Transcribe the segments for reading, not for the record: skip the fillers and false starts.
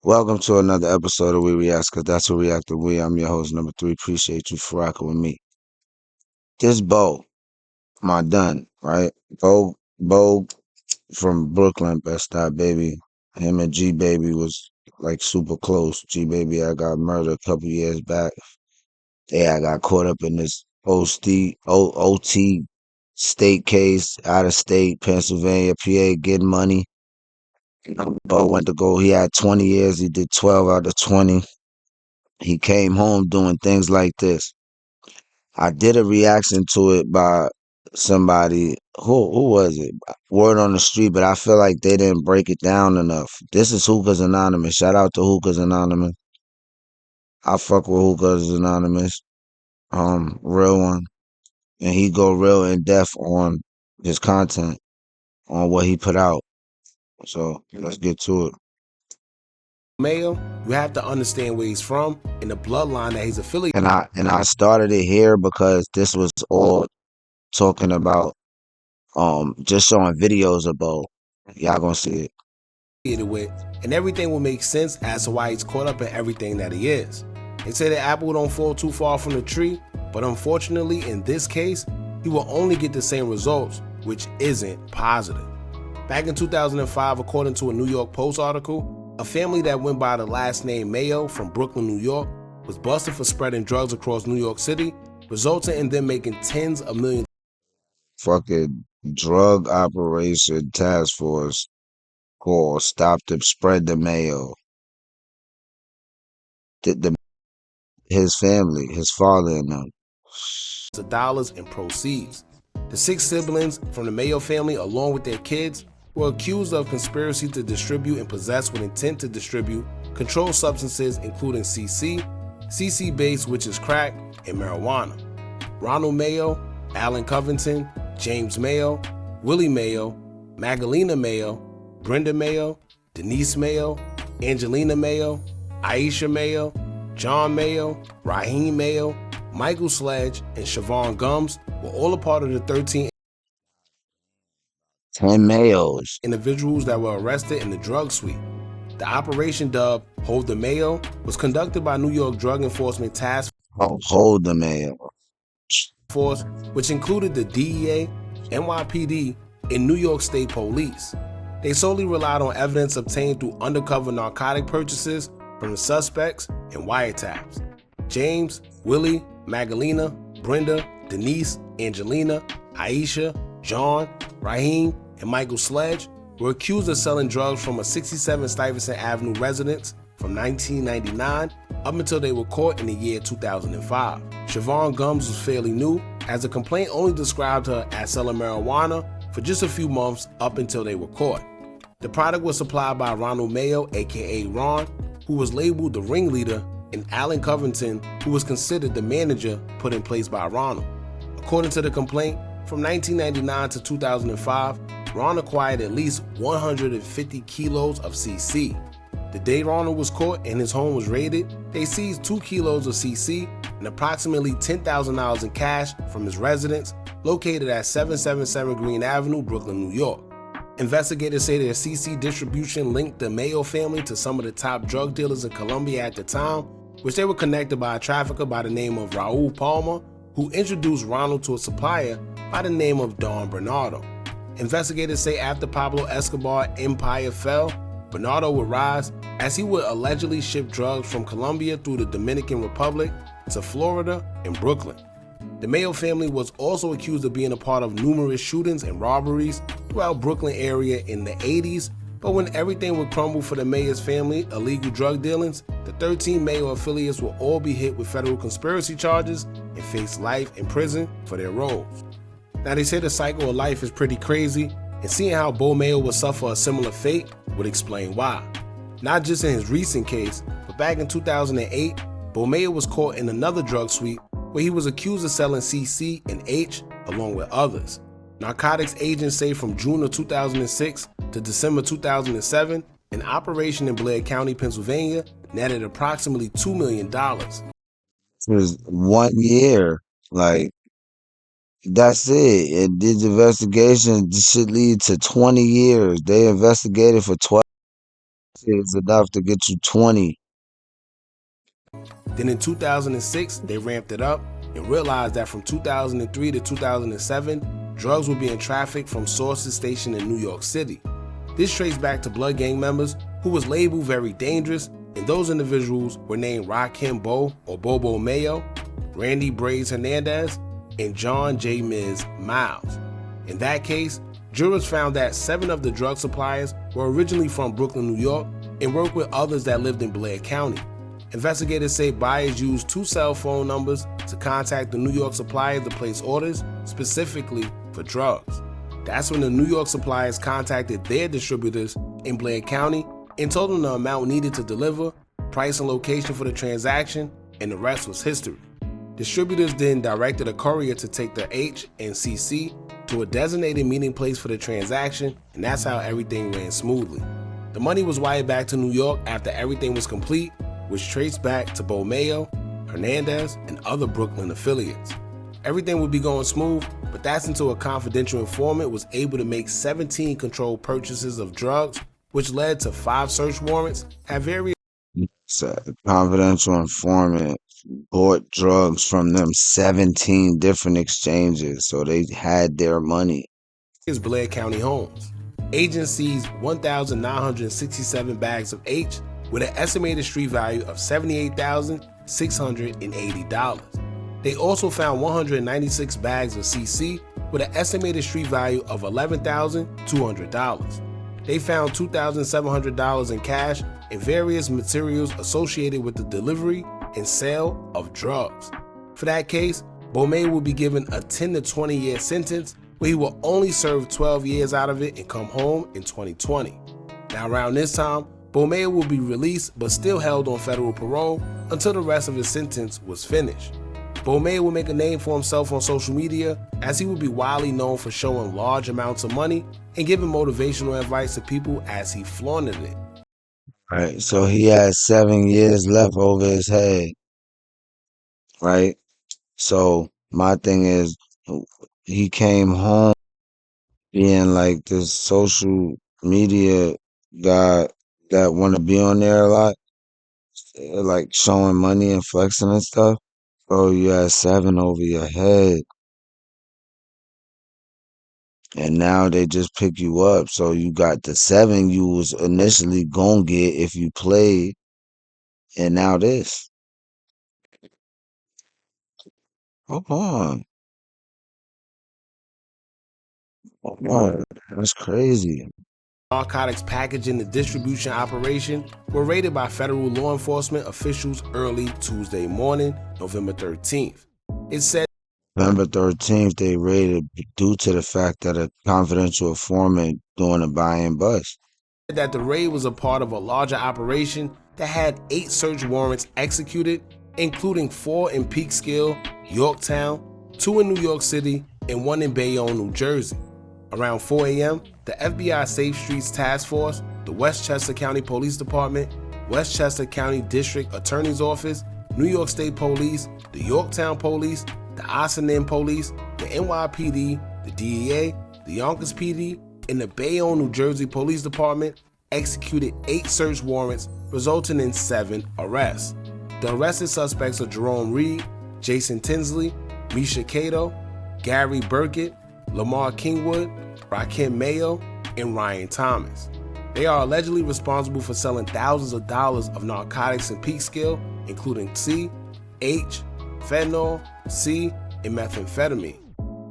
Welcome to another episode of We React, because that's what we act to we. I'm your host, number three. Appreciate you for rocking with me. This Bo, my done, right? Bo from Brooklyn, Best Style Baby. Him and G Baby was like super close. G Baby, I got murdered a couple years back. I got caught up in this OT state case, out of state, Pennsylvania, PA, getting money. Bo went to go, he had 20 years, he did 12 out of 20. He came home doing things like this. I did a reaction to it by somebody who was it? Word on the street, but I feel like they didn't break it down enough. This is Hookahs Anonymous. Shout out to Hookahs Anonymous. I fuck with Hookahs Anonymous. Real one. And he go real in depth on his content, on what he put out. So let's get to it. Mayo, you have to understand where he's from and the bloodline that he's affiliated And I started it here because this was all talking about just showing videos of Bo. Y'all gonna see it. with, and everything will make sense as to why he's caught up in everything that he is. They say the apple don't fall too far from the tree, but unfortunately in this case, he will only get the same results, which isn't positive. Back in 2005, according to a New York Post article, a family that went by the last name Mayo from Brooklyn, New York, was busted for spreading drugs across New York City, resulting in them making tens of millions. Fucking drug operation task force called Stop the Spread the Mayo. His family, his father and them. Of dollars in proceeds. The 6 siblings from the Mayo family, along with their kids, were accused of conspiracy to distribute and possess with intent to distribute controlled substances including CC base, which is crack, and marijuana. Ronald Mayo, Alan Covington, James Mayo, Willie Mayo, Magdalena Mayo, Brenda Mayo, Denise Mayo, Angelina Mayo, Aisha Mayo, John Mayo, Raheem Mayo, Michael Sledge, and Siobhan Gums were all a part of the 13 10 Mayos. individuals that were arrested in the drug sweep. The operation dubbed Hold the Mayo was conducted by New York Drug Enforcement Task Hold the Mayo Force, which included the DEA, NYPD, and New York State Police. They solely relied on evidence obtained through undercover narcotic purchases from the suspects and wiretaps. James, Willie, Magdalena, Brenda, Denise, Angelina, Aisha, John, Raheem, and Michael Sledge were accused of selling drugs from a 67 Stuyvesant Avenue residence from 1999 up until they were caught in the year 2005. Siobhan Gums was fairly new, as the complaint only described her as selling marijuana for just a few months up until they were caught. The product was supplied by Ronald Mayo, aka Ron, who was labeled the ringleader, and Alan Covington, who was considered the manager put in place by Ronald. According to the complaint, from 1999 to 2005, Ron acquired at least 150 kilos of CC. The day Ronald was caught and his home was raided, they seized 2 kilos of CC and approximately $10,000 in cash from his residence located at 777 Green Avenue, Brooklyn, New York. Investigators say their CC distribution linked the Mayo family to some of the top drug dealers in Colombia at the time, which they were connected by a trafficker by the name of Raul Palmer, who introduced Ronald to a supplier by the name of Don Bernardo. Investigators say after Pablo Escobar's empire fell, Bernardo would rise as he would allegedly ship drugs from Colombia through the Dominican Republic to Florida and Brooklyn. The Mayo family was also accused of being a part of numerous shootings and robberies throughout Brooklyn area in the 80s, but when everything would crumble for the Mayo's family illegal drug dealings, the 13 Mayo affiliates will all be hit with federal conspiracy charges and face life in prison for their roles. Now they say the cycle of life is pretty crazy, and seeing how Bo Mayo would suffer a similar fate would explain why. Not just in his recent case, but back in 2008, Bo Mayo was caught in another drug sweep where he was accused of selling CC and H along with others. Narcotics agents say from June of 2006 to December 2007, an operation in Blair County, Pennsylvania netted approximately $2 million. It was 1 year. Like, that's it. And this investigation should lead to 20 years. They investigated for 12. It's enough to get you 20. Then in 2006, they ramped it up and realized that from 2003 to 2007, drugs were being trafficked from sources stationed in New York City. This traced back to blood gang members who was labeled very dangerous, and those individuals were named Rakim Bo or Bobo Mayo, Randy Braids Hernandez, and John J. Miz Miles. In that case, jurors found that 7 of the drug suppliers were originally from Brooklyn, New York, and worked with others that lived in Blair County. Investigators say buyers used 2 cell phone numbers to contact the New York suppliers to place orders specifically for drugs. That's when the New York suppliers contacted their distributors in Blair County and told them the amount needed to deliver, price and location for the transaction, and the rest was history. Distributors then directed a courier to take the H and CC to a designated meeting place for the transaction, and that's how everything ran smoothly. The money was wired back to New York after everything was complete, which traced back to Bo Mayo, Hernandez, and other Brooklyn affiliates. Everything would be going smooth, but that's until a confidential informant was able to make 17 controlled purchases of drugs, which led to 5 search warrants at various So, confidential informant bought drugs from them 17 different exchanges, so they had their money. Blair County homes. Agents seized 1,967 bags of H with an estimated street value of $78,680. They also found 196 bags of CC with an estimated street value of $11,200. They found $2,700 in cash and various materials associated with the delivery and sale of drugs. For that case, Bomay will be given a 10 to 20 year sentence where he will only serve 12 years out of it and come home in 2020. Now around this time, Bomay will be released but still held on federal parole until the rest of his sentence was finished. Bomay will make a name for himself on social media as he will be widely known for showing large amounts of money and giving motivational advice to people as he flaunted it. Right, so he has 7 years left over his head, right? So my thing is, he came home being like this social media guy that want to be on there a lot, like showing money and flexing and stuff. Bro, you had 7 over your head, and now they just pick you up. So you got the 7 you was initially gonna get if you played, and now this. Hold on, hold on, that's crazy. Narcotics packaging and distribution operation were raided by federal law enforcement officials early Tuesday morning, November 13th. It said November 13th, they raided due to the fact that a confidential informant doing a buy and bust. that the raid was a part of a larger operation that had 8 search warrants executed, including 4 in Peekskill, Yorktown, 2 in New York City, and 1 in Bayonne, New Jersey. Around 4 a.m., the FBI Safe Streets Task Force, the Westchester County Police Department, Westchester County District Attorney's Office, New York State Police, the Yorktown Police, the Ossining Police, the NYPD, the DEA, the Yonkers PD, and the Bayonne, New Jersey Police Department executed 8 search warrants, resulting in 7 arrests. The arrested suspects are Jerome Reed, Jason Tinsley, Misha Cato, Gary Burkett, Lamar Kingwood, Rakim Mayo, and Ryan Thomas. They are allegedly responsible for selling thousands of dollars of narcotics in Peekskill, including C, H, fentanyl, C, and methamphetamine.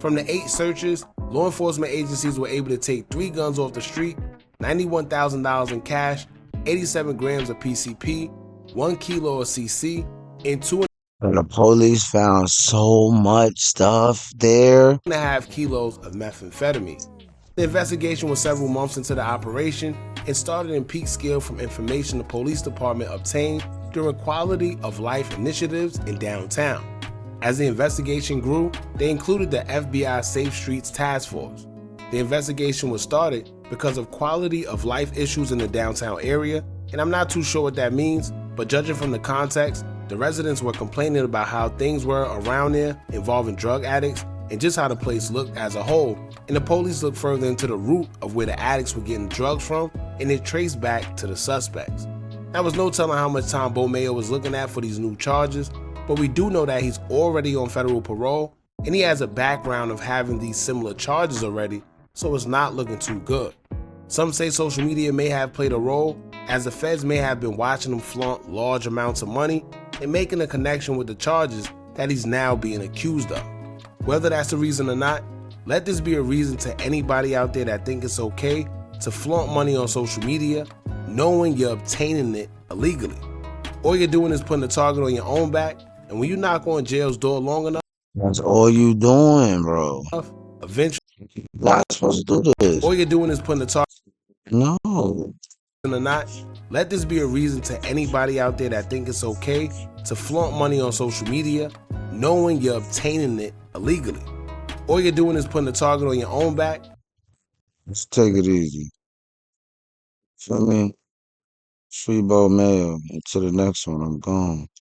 From the 8 searches, law enforcement agencies were able to take 3 guns off the street, $91,000 in cash, 87 grams of PCP, 1 kilo of CC, and 2 And the police found so much stuff there. 1.5 kilos of methamphetamine. The investigation was several months into the operation and started in Peekskill from information the police department obtained during quality of life initiatives in downtown. As the investigation grew, they included the FBI Safe Streets Task Force. The investigation was started because of quality of life issues in the downtown area, and I'm not too sure what that means, but judging from the context, the residents were complaining about how things were around there involving drug addicts and just how the place looked as a whole, and the police looked further into the root of where the addicts were getting drugs from and it traced back to the suspects. There was no telling how much time Bo Mayo was looking at for these new charges, but we do know that he's already on federal parole and he has a background of having these similar charges already, so it's not looking too good. Some say social media may have played a role, as the feds may have been watching him flaunt large amounts of money and making a connection with the charges that he's now being accused of. Whether that's the reason or not, let this be a reason to anybody out there that think it's okay to flaunt money on social media, knowing you're obtaining it illegally. All you're doing is putting a target on your own back, and when you knock on jail's door long enough, That's all you doing, bro. eventually, You're not supposed to do this. all you're doing is putting a target No. or not, let this be a reason to anybody out there that think it's okay to flaunt money on social media, knowing you're obtaining it illegally. All you're doing is putting a target on your own back. Let's take it easy. Feel me? Free Bo Mayo. Until the next one, I'm gone.